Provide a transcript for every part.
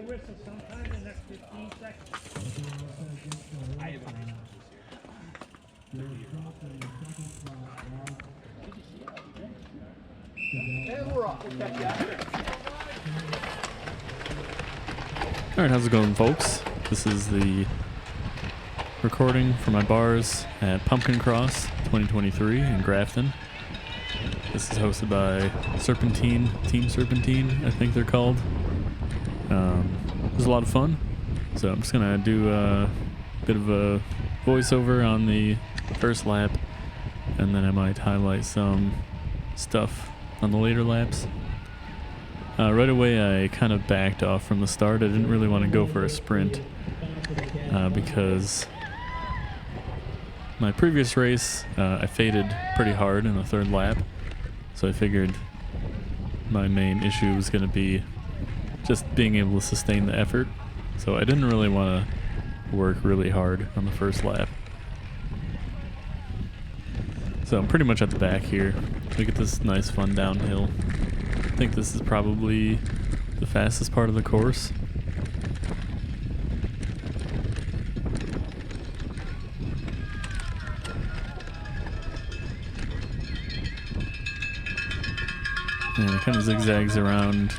whistle sometime in the next 15 seconds. And we're off. We'll catch you after. Alright, how's it going, folks? This is the recording for my bars at Pumpkin Cross 2023 in Grafton. This is hosted by Serpentine, Team Serpentine, I think they're called. It was a lot of fun, so I'm just gonna do a bit of a voiceover on the first lap, and then I might highlight some stuff on the later laps. Right away I kind of backed off from the start. I didn't really want to go for a sprint because my previous race I faded pretty hard in the third lap, so I figured my main issue was going to be just being able to sustain the effort, so I didn't really want to work really hard on the first lap. So I'm pretty much at the back here. Look at this nice fun downhill. I think this is probably the fastest part of the course. And it kind of zigzags around,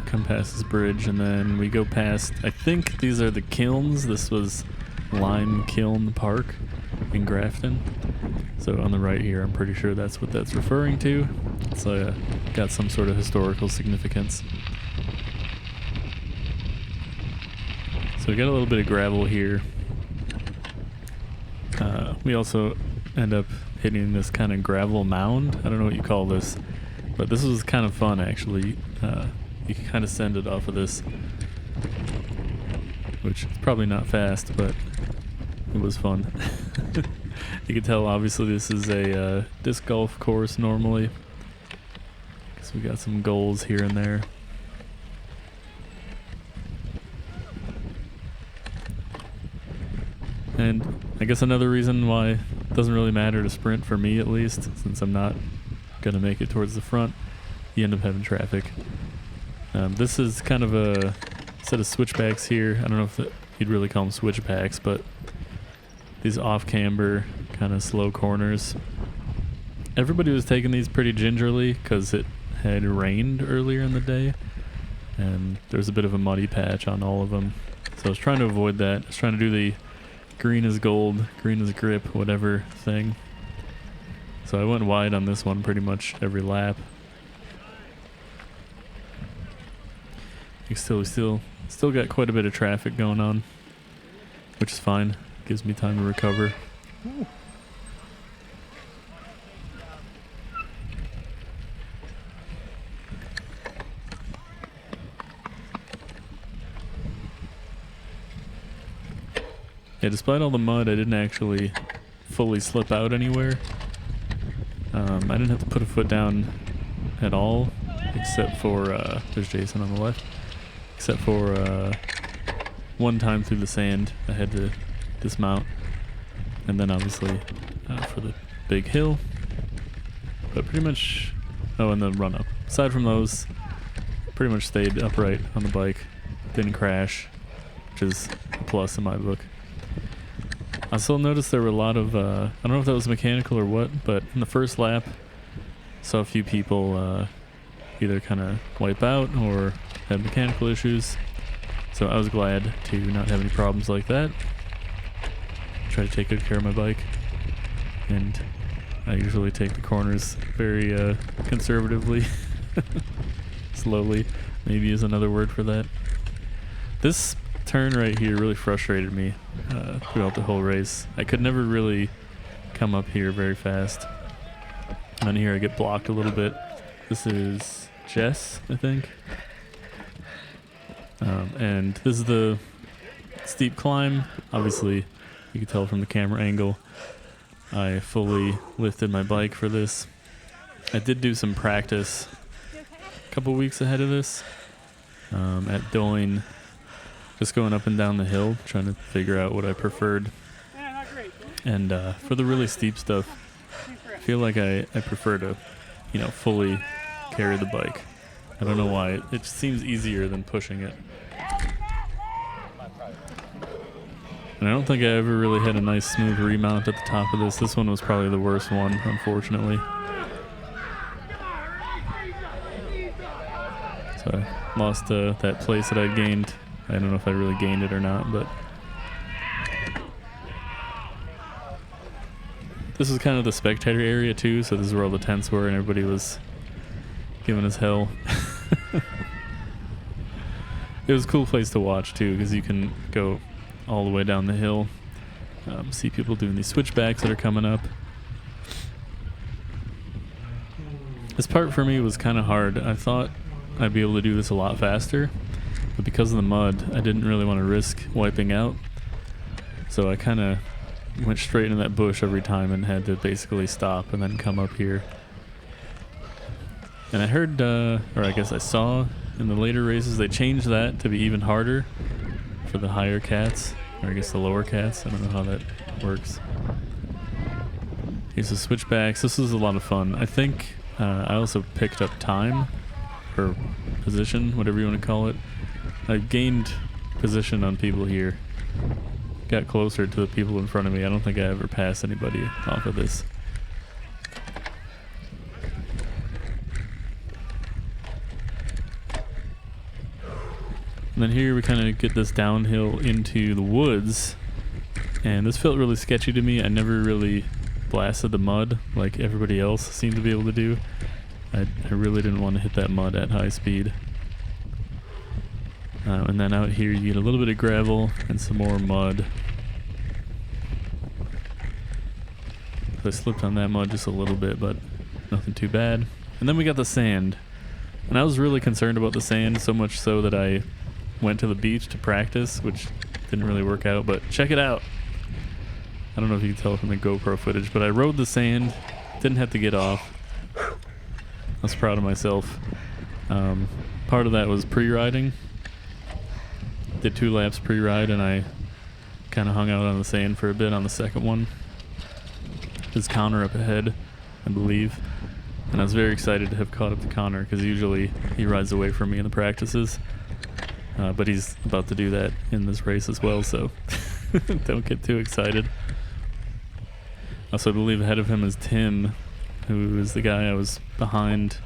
come past this bridge, and then we go past, I think these are the kilns. This was Lime Kiln Park in Grafton. So on the right here, I'm pretty sure that's what that's referring to. So got some sort of historical significance. So we got a little bit of gravel here. We also end up hitting this kind of gravel mound. I don't know what you call this, but this was kind of fun actually. You can kind of send it off of this, which is probably not fast, but it was fun. You can tell obviously this is a disc golf course normally, because we got some goals here and there. And I guess another reason why it doesn't really matter to sprint, for me at least, since I'm not going to make it towards the front, you end up having traffic. This is kind of a set of switchbacks here. I don't know if you'd really call them switchbacks, but these off-camber kind of slow corners. Everybody was taking these pretty gingerly because it had rained earlier in the day, and there was a bit of a muddy patch on all of them. So I was trying to avoid that. I was trying to do the green is gold, green is grip, whatever thing. So I went wide on this one pretty much every lap. We still got quite a bit of traffic going on, which is fine. Gives me time to recover. Ooh. Yeah, despite all the mud, I didn't actually fully slip out anywhere. I didn't have to put a foot down at all, except for, there's Jason on the left, except for one time through the sand. I had to dismount, and then obviously for the big hill, but pretty much, oh, and the run up. Aside from those, pretty much stayed upright on the bike, didn't crash, which is a plus in my book. I also noticed there were a lot of, I don't know if that was mechanical or what, but in the first lap, saw a few people either kind of wipe out or had mechanical issues, so I was glad to not have any problems like that. Try to take good care of my bike, and I usually take the corners very conservatively. Slowly, maybe is another word for that. This turn right here really frustrated me throughout the whole race. I could never really come up here very fast. On here I get blocked a little bit. This is Jess, I think. And this is the steep climb. Obviously, you can tell from the camera angle, I fully lifted my bike for this. I did do some practice a couple weeks ahead of this at Doyne, just going up and down the hill, trying to figure out what I preferred. And for the really steep stuff, I feel like I prefer to, fully carry the bike. I don't know why. It seems easier than pushing it. And I don't think I ever really had a nice smooth remount at the top of this. This one was probably the worst one, unfortunately. So I lost that place that I'd gained. I don't know if I really gained it or not, but this is kind of the spectator area too, so this is where all the tents were and everybody was giving us hell. It was a cool place to watch too, because you can go all the way down the hill, see people doing these switchbacks that are coming up. This part for me was kind of hard. I thought I'd be able to do this a lot faster, but because of the mud, I didn't really want to risk wiping out. So I kind of went straight into that bush every time and had to basically stop and then come up here. And I heard, or I guess I saw in the later races, they changed that to be even harder for the higher cats, or I guess the lower cats. I don't know how that works. Here's the switchbacks. This was a lot of fun. I think I also picked up time, or position, whatever you want to call it. I gained position on people here. Got closer to the people in front of me. I don't think I ever passed anybody off of this. And then here we kind of get this downhill into the woods, and this felt really sketchy to me. I never really blasted the mud like everybody else seemed to be able to do. I really didn't want to hit that mud at high speed. And then out here you get a little bit of gravel and some more mud. I slipped on that mud just a little bit, but nothing too bad. And then we got the sand. And I was really concerned about the sand, so much so that I went to the beach to practice, which didn't really work out, but check it out. I don't know if you can tell from the GoPro footage, but I rode the sand, didn't have to get off. I was proud of myself. Part of that was pre-riding. Did 2 laps pre-ride, and I kind of hung out on the sand for a bit on the second one. There's Connor up ahead, I believe. And I was very excited to have caught up to Connor, because usually he rides away from me in the practices. But he's about to do that in this race as well, so don't get too excited. Also, I believe ahead of him is Tim, who is the guy I was behind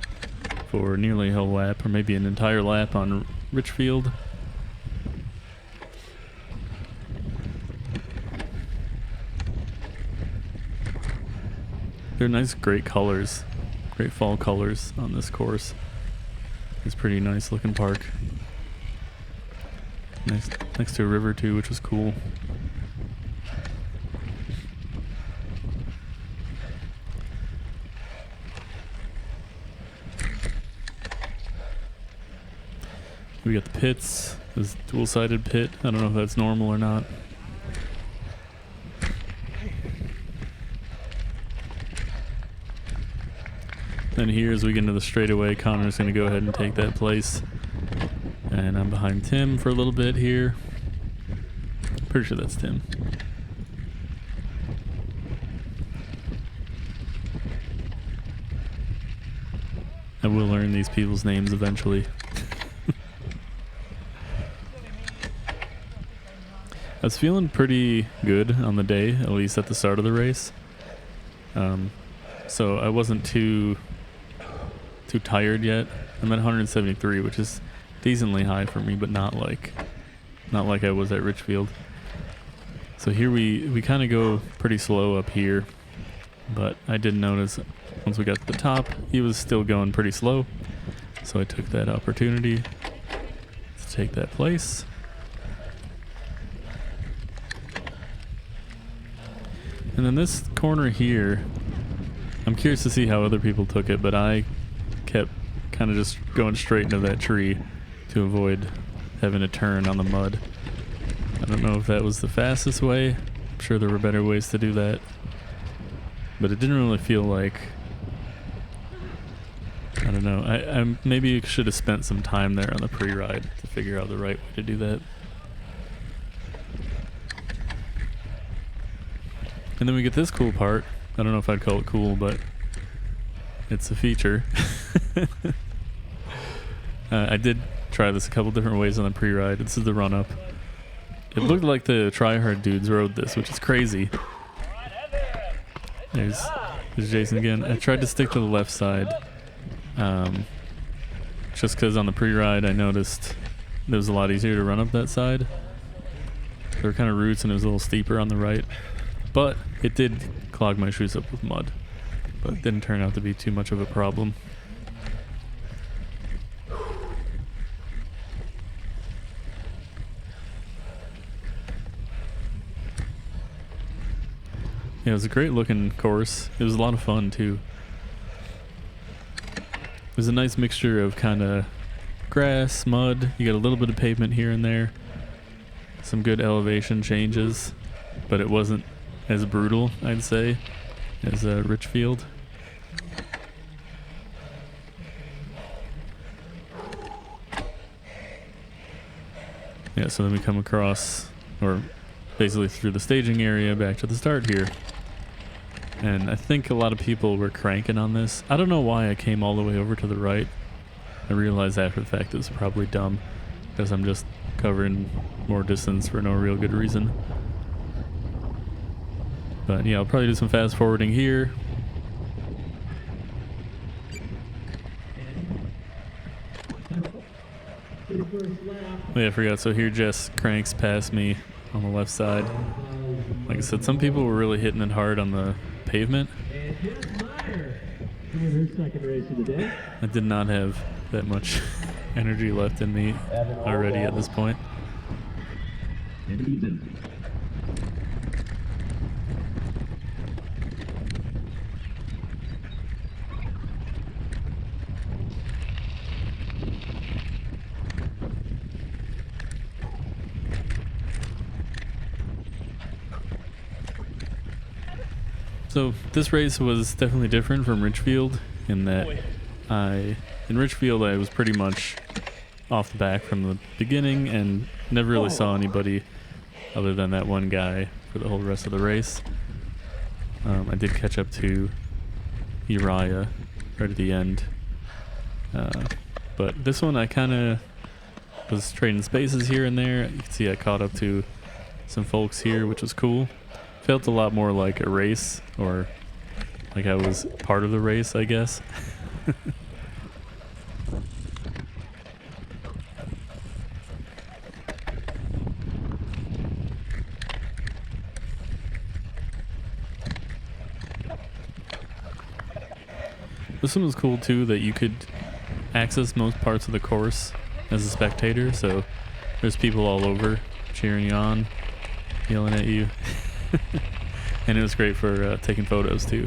for nearly a whole lap, or maybe an entire lap on Richfield. They're nice, great colors, great fall colors on this course. It's a pretty nice looking park. Next to a river too, which was cool. We got the pits, this dual-sided pit. I don't know if that's normal or not. Then here, as we get into the straightaway, Connor's going to go ahead and take that place. And I'm behind Tim for a little bit here. Pretty sure that's Tim. I will learn these people's names eventually. I was feeling pretty good on the day, at least at the start of the race. So I wasn't too tired yet. I'm at 173, which is decently high for me, but not like I was at Richfield. So here we kind of go pretty slow up here, but I did notice once we got to the top, he was still going pretty slow. So I took that opportunity to take that place. And then this corner here, I'm curious to see how other people took it, but I kept kind of just going straight into that tree to avoid having a turn on the mud. I don't know if that was the fastest way. I'm sure there were better ways to do that. But it didn't really feel like... I don't know. I maybe should have spent some time there on the pre-ride to figure out the right way to do that. And then we get this cool part. I don't know if I'd call it cool, but it's a feature. I did try this a couple different ways on the pre-ride. This is the run-up. it looked like the tryhard dudes rode this, which is crazy. There's Jason again. I tried to stick to the left side, just because on the pre-ride I noticed it was a lot easier to run up that side. There were kind of roots and it was a little steeper on the right, but it did clog my shoes up with mud, but it didn't turn out to be too much of a problem. Yeah, it was a great looking course. It was a lot of fun too. It was a nice mixture of kind of grass, mud. You got a little bit of pavement here and there. Some good elevation changes, but it wasn't as brutal, I'd say, as Richfield. Yeah, so then we come across, or basically through the staging area back to the start here. And I think a lot of people were cranking on this. I don't know why I came all the way over to the right. I realized after the fact it was probably dumb because I'm just covering more distance for no real good reason. But yeah, I'll probably do some fast forwarding here. Oh yeah, I forgot. So here Jess cranks past me on the left side. Like I said, some people were really hitting it hard on the pavement. I did not have that much energy left in me already at this point. So this race was definitely different from Richfield in that in Richfield I was pretty much off the back from the beginning and never really saw anybody other than that one guy for the whole rest of the race. I did catch up to Uriah right at the end. But this one I kind of was trading spaces here and there. You can see I caught up to some folks here, which was cool. Felt a lot more like a race, or like I was part of the race, I guess. This one was cool too, that you could access most parts of the course as a spectator, so there's people all over cheering you on, yelling at you. And it was great for taking photos too.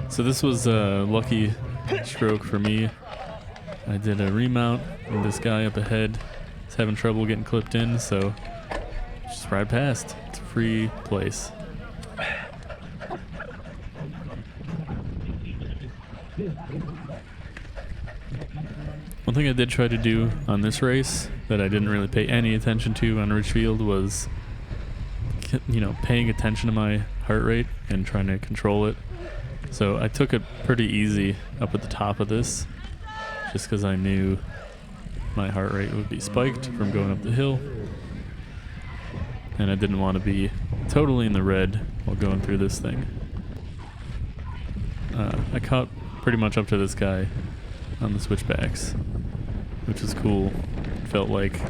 So this was a lucky stroke for me. I did a remount and this guy up ahead is having trouble getting clipped in, so just ride past. It's a free place. One thing I did try to do on this race that I didn't really pay any attention to on Richfield was, you know, paying attention to my heart rate and trying to control it. So I took it pretty easy up at the top of this, just because I knew my heart rate would be spiked from going up the hill. And I didn't want to be totally in the red while going through this thing. I caught pretty much up to this guy on the switchbacks, which is cool. It felt like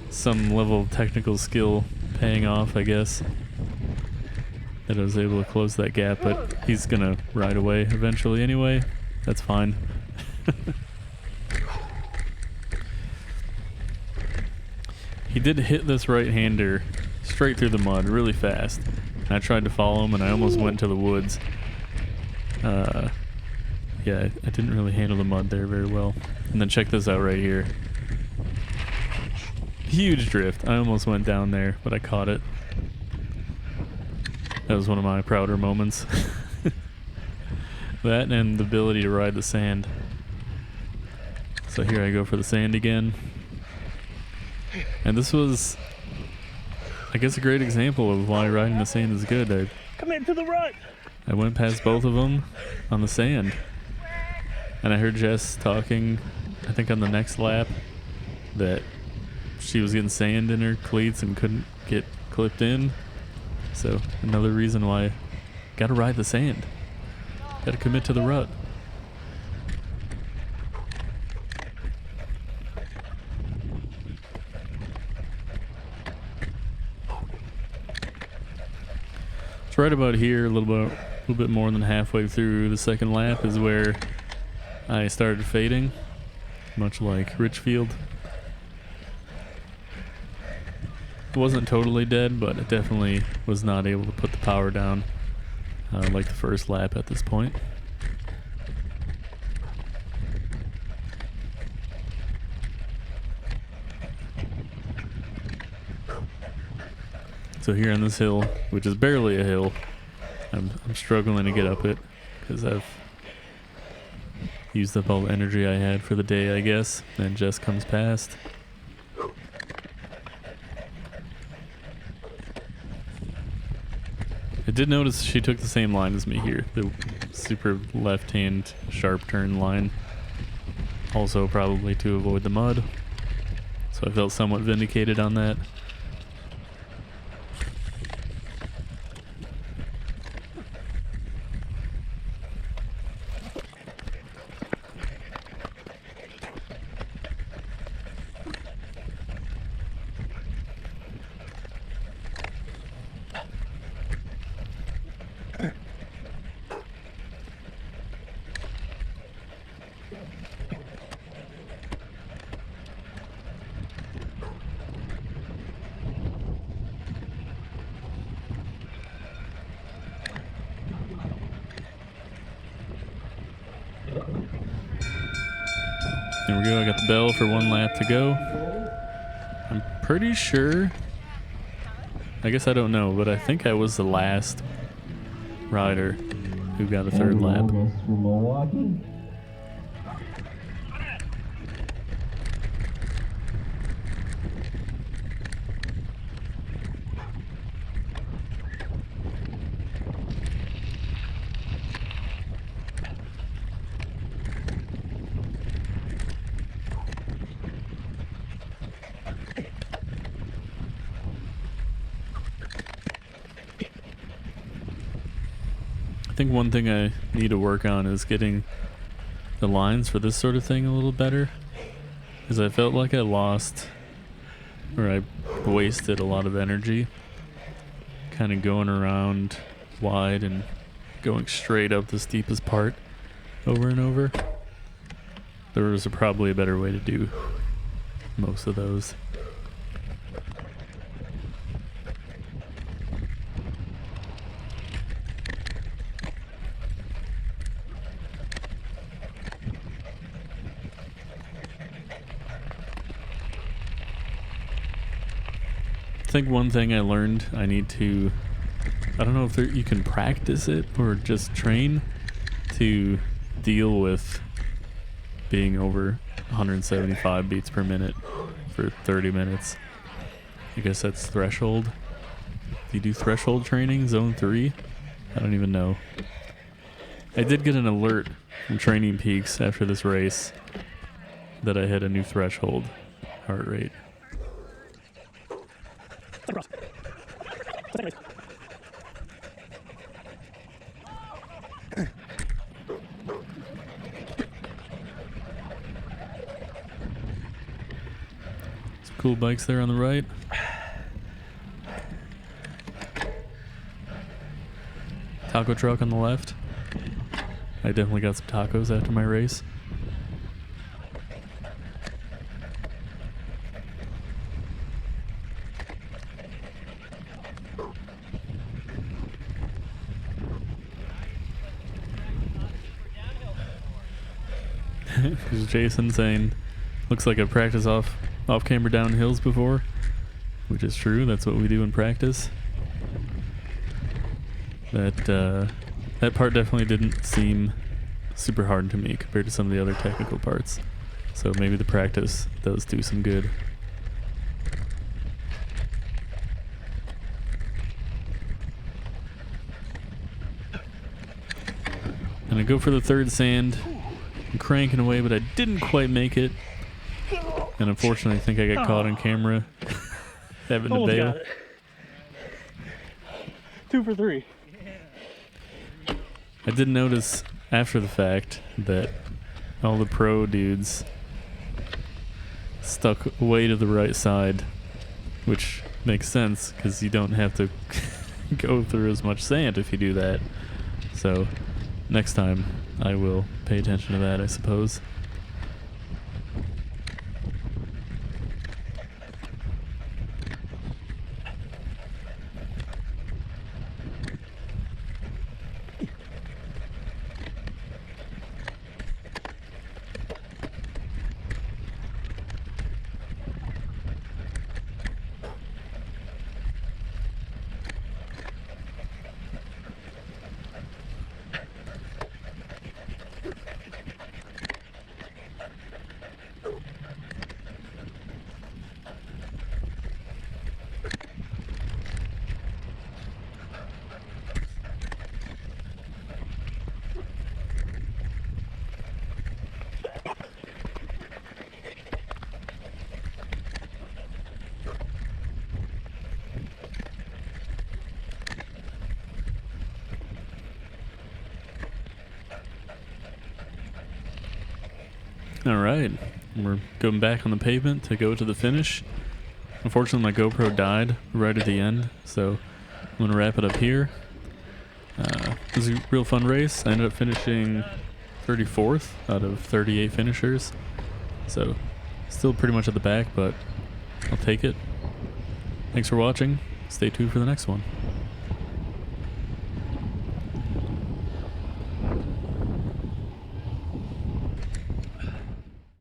some level of technical skill paying off, I guess, that I was able to close that gap, but he's gonna ride away eventually anyway. That's fine. He did hit this right-hander straight through the mud really fast. And I tried to follow him and I almost went to the woods. Yeah, I didn't really handle the mud there very well. And then check this out right here. Huge drift. I almost went down there, but I caught it. That was one of my prouder moments. That and the ability to ride the sand. So here I go for the sand again. And this was I guess a great example of why riding the sand is good. Come into the rut. I went past both of them on the sand, and I heard Jess talking, I think on the next lap, that she was getting sand in her cleats and couldn't get clipped in. So another reason why gotta ride the sand. Gotta commit to the rut. It's right about here, a little bit more than halfway through the second lap is where I started fading, much like Richfield. It wasn't totally dead, but it definitely was not able to put the power down like the first lap at this point. So here on this hill, which is barely a hill, I'm struggling to get up it because I've used up all the energy I had for the day, I guess. And Jess comes past. I did notice she took the same line as me here, the super left-hand sharp turn line. Also probably to avoid the mud. So I felt somewhat vindicated on that. There we go, I got the bell for one lap to go. I'm pretty sure, I guess I don't know, but I think I was the last rider who got a third lap. I think one thing I need to work on is getting the lines for this sort of thing a little better, because I felt like I lost, or I wasted a lot of energy kind of going around wide and going straight up the steepest part over and over. There was probably a better way to do most of those. I think one thing I learned I need to, I don't know if you can practice it or just train to deal with being over 175 beats per minute for 30 minutes. I guess that's threshold. Do you do threshold training, zone 3? I don't even know. I did get an alert from Training Peaks after this race that I hit a new threshold heart rate. Some cool bikes there on the right. Taco truck on the left. I definitely got some tacos after my race. There's Jason saying, looks like I've practiced off-camera downhills before, which is true. That's what we do in practice. That part definitely didn't seem super hard to me compared to some of the other technical parts. So maybe the practice does do some good. Gonna go for the third sand. I'm cranking away, but I didn't quite make it. And unfortunately, I think I got caught on camera having to bail. Got it. 2 for 3. I did notice after the fact that all the pro dudes stuck way to the right side, which makes sense because you don't have to go through as much sand if you do that. So next time I will pay attention to that, I suppose. All right, we're going back on the pavement to go to the finish. Unfortunately, my GoPro died right at the end, so I'm going to wrap it up here. It was a real fun race. I ended up finishing 34th out of 38 finishers, so still pretty much at the back, but I'll take it. Thanks for watching. Stay tuned for the next one.